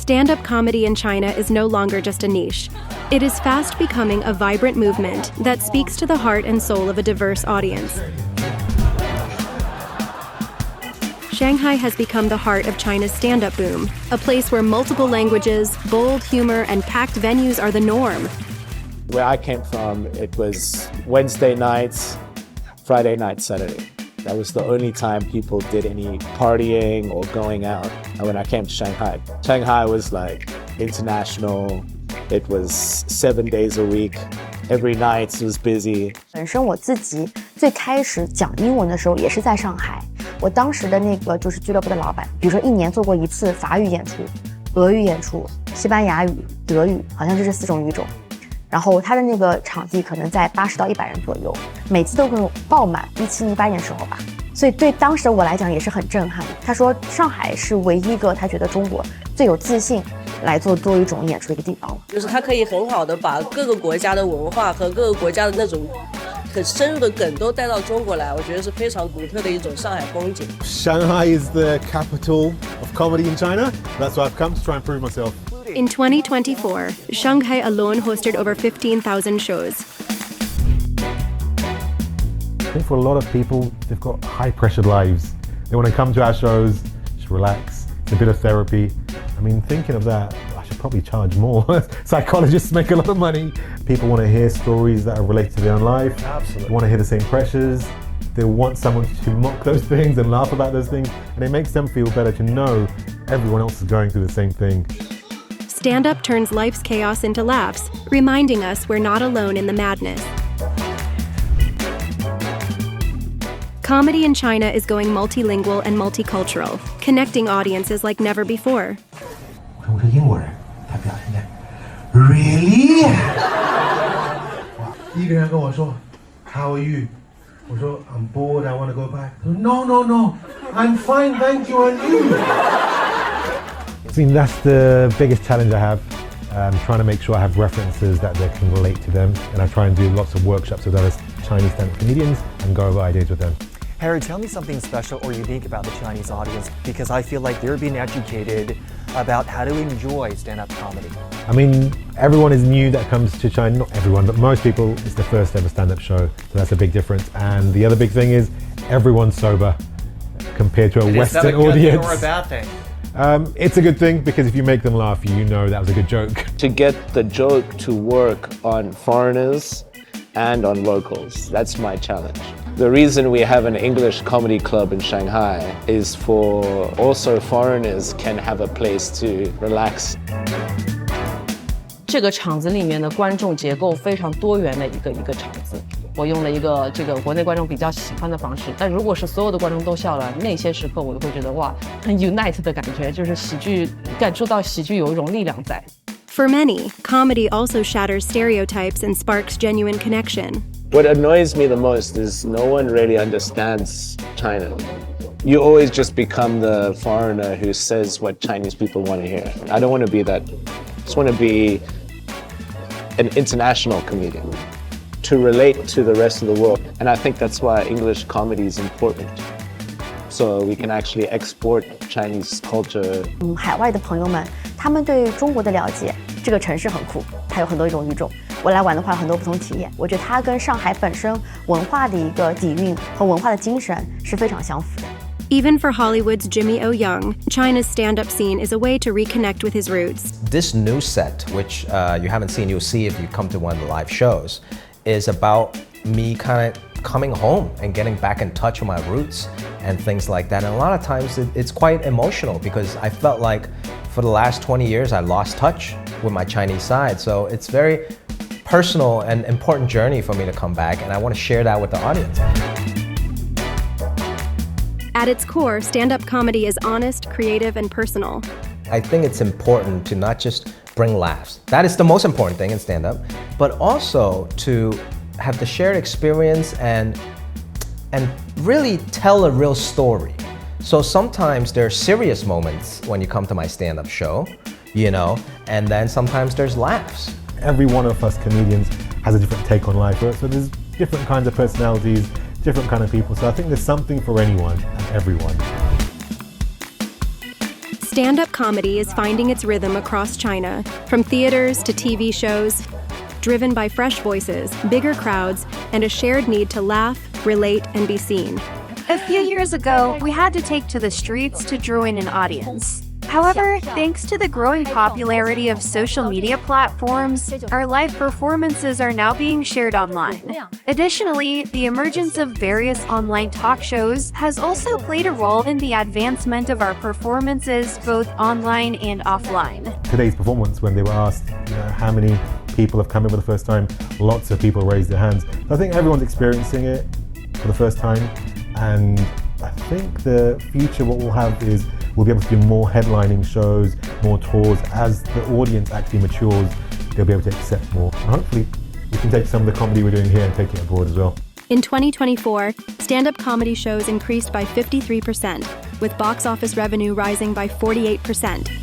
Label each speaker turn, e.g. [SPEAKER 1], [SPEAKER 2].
[SPEAKER 1] Stand-up comedy in China is no longer just a niche. It is fast becoming a vibrant movement that speaks to the heart and soul of a diverse audience. Shanghai has become the heart of China's stand-up boom, a place where multiple languages, bold humor, and packed venues are the norm.
[SPEAKER 2] Where I came from, it was Wednesday nights, Friday night, Saturday. That was the only time people did any partying or going out when I came to Shanghai. Shanghai was like international. It was 7 days a week. Every night was busy.
[SPEAKER 3] 本身我自己最开始讲英文的时候也是在上海。我当时的那个就是俱乐部的老板，比如说一年做过一次法语演出、俄语演出、西班牙语、德语，好像就这4种语种。然后他的那个场地可能在80到100人左右，每次都会爆满，17、18年时候吧。所以对当时的我来讲也是很震撼。他说上海是唯一一个他觉得中国最有自信来做多语种演出的一个地方。
[SPEAKER 4] 就是他可以很好的把各个国家的文化和各个国家的那种很深入的梗都带到中国来，我觉得是非常独特的一种上海风景。
[SPEAKER 5] Shanghai is the capital of comedy in China. That's why I've come to try and prove myself.
[SPEAKER 1] In 2024, Shanghai alone hosted over 15,000 shows.
[SPEAKER 5] I think for a lot of people, they've got high-pressured lives. They want to come to our shows, just relax. It's a bit of therapy. I mean, thinking of that, I should probably charge more. Psychologists make a lot of money. People want to hear stories that are related to their own life.
[SPEAKER 2] Absolutely.
[SPEAKER 5] They want to hear the same pressures. They want someone to mock those things and laugh about those things. And it makes them feel better to know everyone else is going through the same thing.
[SPEAKER 1] Stand-up turns life's chaos into laughs, reminding us we're not alone in the madness. Comedy in China is going multilingual and multicultural, connecting audiences like never before.
[SPEAKER 6] 我是英国人，他表现的 Really？ 第一个人跟我说 How are you？ 我说 I'm bored, I want to go back. No, no, no, I'm fine, thank you, and you?
[SPEAKER 5] I think that's the biggest challenge I have. Trying to make sure I have references that they can relate to them, and I try and do lots of workshops with other Chinese stand-up comedians and go over ideas with them.
[SPEAKER 7] Harry, tell me something special or unique about the Chinese audience, because I feel like they're being educated about how to enjoy stand-up comedy.
[SPEAKER 5] I mean, everyone is new that comes to China, not everyone, but most people, it's the first ever stand-up show, so that's a big difference. And the other big thing is everyone's sober compared to a Western audience.
[SPEAKER 7] Is that a good thing or a bad thing?
[SPEAKER 5] It's a good thing because if you make them laugh, you know that was a good joke.
[SPEAKER 2] To get the joke to work on foreigners and on locals, that's my challenge. The reason we have an English comedy club in Shanghai is for also foreigners can have a place to relax.
[SPEAKER 4] 这个场子里面的观众结构非常多元的一个场子，我用了一个这个国内观众比较喜欢的方式，但如果是所有的观众都笑了，那些时刻我就会觉得哇，很 unite 的感觉，就是喜剧感受到喜剧有一种力量在。
[SPEAKER 1] For many, comedy also shatters stereotypes and sparks genuine connection.
[SPEAKER 2] What annoys me the most is no one really understands China. You always just become the foreigner who says what Chinese people want to hear. I don't want to be that. I just want to be an international comedian, to relate to the rest of the world. And I think that's why English comedy is important. So we can actually export Chinese culture.
[SPEAKER 3] 海外的朋友们，他们对中国的了解，这个城市很酷，它有很多一种语种。我来玩的话，很多不同体验。我觉得它跟上海本身文化的一个底蕴和文化的精神是非常相符的。
[SPEAKER 1] Even for Hollywood's Jimmy O. Young, China's stand-up scene is a way to reconnect with his roots.
[SPEAKER 8] This new set, which you haven't seen, you'll see if you come to one of the live shows, is about me kind of coming home and getting back in touch with my roots and things like that. And a lot of times it's quite emotional because I felt like for the last 20 years I lost touch with my Chinese side. So it's very personal and important journey for me to come back, and I want to share that with the audience.
[SPEAKER 1] At its core, stand-up comedy is honest, creative, and personal.
[SPEAKER 8] I think it's important to not just bring laughs. That is the most important thing in stand-up, but also to have the shared experience and really tell a real story. So sometimes there are serious moments when you come to my stand-up show, you know, and then sometimes there's laughs.
[SPEAKER 5] Every one of us comedians has a different take on life, right? So there's different kinds of personalities, different kind of people. So I think there's something for anyone and everyone.
[SPEAKER 1] Stand-up comedy is finding its rhythm across China, from theaters to TV shows, driven by fresh voices, bigger crowds, and a shared need to laugh, relate, and be seen.
[SPEAKER 9] A few years ago, we had to take to the streets to draw in an audience. However, thanks to the growing popularity of social media platforms, our live performances are now being shared online. Additionally, the emergence of various online talk shows has also played a role in the advancement of our performances both online and offline.
[SPEAKER 5] Today's performance, when they were asked, how many people have come in for the first time, lots of people raised their hands. I think everyone's experiencing it for the first time, and I think the future, what we'll have is we'll be able to do more headlining shows, more tours. As the audience actually matures, they'll be able to accept more. And hopefully, we can take some of the comedy we're doing here and take it abroad as well.
[SPEAKER 1] In 2024, stand-up comedy shows increased by 53%, with box office revenue rising by 48%.